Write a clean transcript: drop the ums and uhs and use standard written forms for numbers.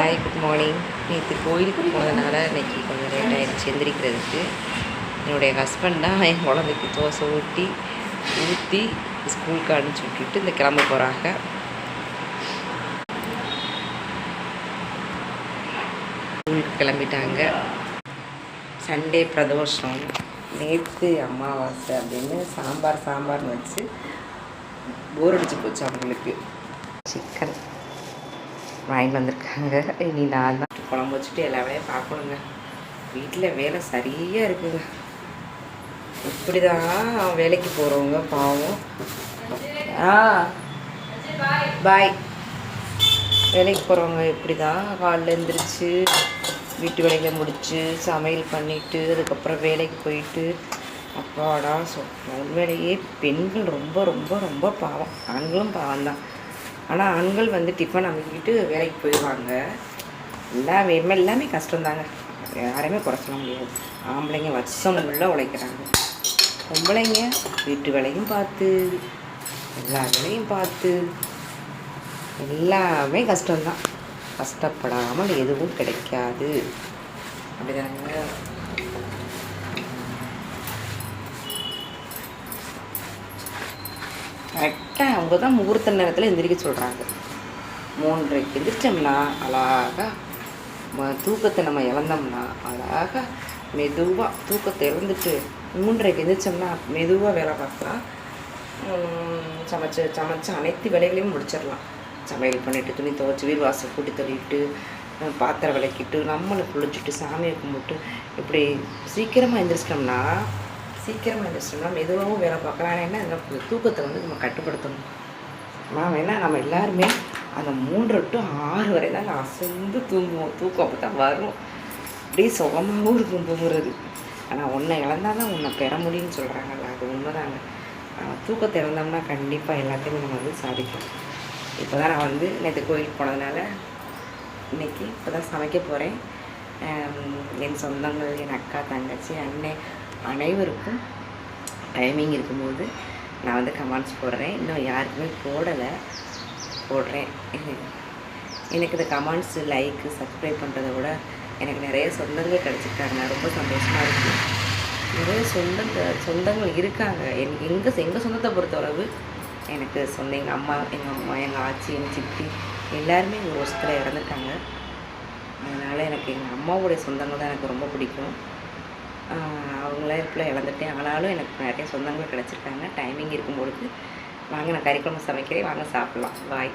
Hi, good morning. நேற்று கோயிலுக்கு போனதுனால இன்றைக்கி கொஞ்சம் லேட் ஆகிடுச்சு எந்திரிக்கிறதுக்கு. என்னுடைய ஹஸ்பண்ட் தான் என் குழந்தைக்கு தோசை ஊற்றி ஸ்கூலுக்கு அனுப்பிச்சி விட்டுட்டு இந்த கிளம்ப போகிறாங்க. ஸ்கூலுக்கு கிளம்பிட்டாங்க. சண்டே பிரதோஷம், நேற்று அமாவாசை அப்படின்னு சாம்பார்னு வச்சு போர் அடிச்சு போச்சு அவங்களுக்கு. சிக்கன் வாங்கிட்டு வந்திருக்காங்க. இனி நான் தான் குழம்பு வச்சுட்டு எல்லா வேலையும் பார்க்கணுங்க. வீட்டில் வேலை சரியாக இருக்குங்க. இப்படி தான் வேலைக்கு போகிறவங்க பாவம். பாய். வேலைக்கு போகிறவங்க இப்படி தான் காலைல எழுந்திரிச்சு வீட்டு வேலைகளை முடித்து சமையல் பண்ணிவிட்டு அதுக்கப்புறம் வேலைக்கு போயிட்டு அப்பாடா உண்மையிலேயே பெண்கள் ரொம்ப ரொம்ப ரொம்ப பாவம். ஆண்களும் பாவம் தான். ஆனால் ஆண்கள் டிஃபன் அமைக்கிட்டு வேலைக்கு போயிடுவாங்க. எல்லாமே கஷ்டம்தாங்க. யாரையுமே குறை சொல்ல முடியாது. ஆம்பளைங்க வருஷம் ஃபுல்லாக உழைக்கிறாங்க. பொம்பளைங்க வீட்டு வேலையும் பார்த்து எல்லா வேலையும் பார்த்து எல்லாமே கஷ்டம்தான். கஷ்டப்படாமல் எதுவும் கிடைக்காது. அப்படிதாங்க. கரெக்டாக அவங்க தான் முகூர்த்த நேரத்தில் எந்திரிக்க சொல்கிறாங்க. 3:30 எந்திரிச்சோம்னா அழகாக தூக்கத்தை நம்ம இழந்தோம்னா அழகாக மெதுவாக தூக்கத்தை இழந்துட்டு 3:30 எந்திரிச்சோம்னா மெதுவாக வேலை பார்க்கலாம். சமைச்சு அனைத்து வேலைகளையும் முடிச்சிடலாம். சமையல் பண்ணிவிட்டு துணி துவைச்சி வீடு வாசல் கூட்டி தள்ளிட்டு பாத்திரம் விளக்கிட்டு நம்மளை குளிச்சுட்டு சாமியை கும்பிட்டு இப்படி சீக்கிரமாக எந்திரிச்சிட்டோம்னா மெதுவாகவும் வேலை பார்க்கலாம். ஏன்னா இந்த தூக்கத்தை நம்ம கட்டுப்படுத்தணும். நம்ம எல்லாருமே அந்த 3 to 6 வரை தாங்க அசந்து தூங்குவோம். தூக்கம் அப்போ தான் வரும். அப்படியே சுகமாகவும் இருக்கும் தூங்குறது. ஆனால் ஒன்றை இழந்தால் தான் ஒன்றை பெற முடியும்னு சொல்கிறாங்கல்ல, அது உண்மைதாங்க. தூக்கத்தை இழந்தோம்னா கண்டிப்பாக எல்லாத்தையுமே நம்ம சாதிக்கும். இப்போ தான் நான் நேற்று கோயிலுக்கு போனதுனால இன்றைக்கி இப்போ தான் சமைக்க போகிறேன். என் சொந்தங்கள், என் அக்கா, தங்கச்சி, அண்ணன் அனைவருக்கும் டைமிங் இருக்கும்போது நான் கமெண்ட்ஸ் போடுறேன். இன்னும் யாருக்குமே போடுறேன். எனக்கு இந்த கமெண்ட்ஸு, லைக்கு, சப்ஸ்கிரைப் பண்ணுறத விட எனக்கு நிறைய சொந்தங்கள் கிடச்சிருக்காங்க. ரொம்ப சந்தோஷமாக இருக்குது. நிறைய சொந்தங்கள் இருக்காங்க. எங்கள் சொந்தத்தை பொறுத்தளவு எனக்கு எங்கள் அம்மா, எங்கள் ஆச்சி, எங்கள் சித்தி எல்லாருமே ஒரு வருஷத்தில் இறந்துட்டாங்க. அதனால் எனக்கு எங்கள் அம்மாவுடைய சொந்தங்கள் தான் எனக்கு ரொம்ப பிடிக்கும். அவங்கள இப்போலாம் இழந்துட்டேன். ஆனாலும் எனக்கு நிறைய சொந்தங்கள் கிடச்சிருக்காங்க. டைமிங் இருக்கும்பொழுது வாங்க நான் கறிக்குழம்பு சமைக்கிறேன். வாங்க சாப்பிட்லாம். பாய்.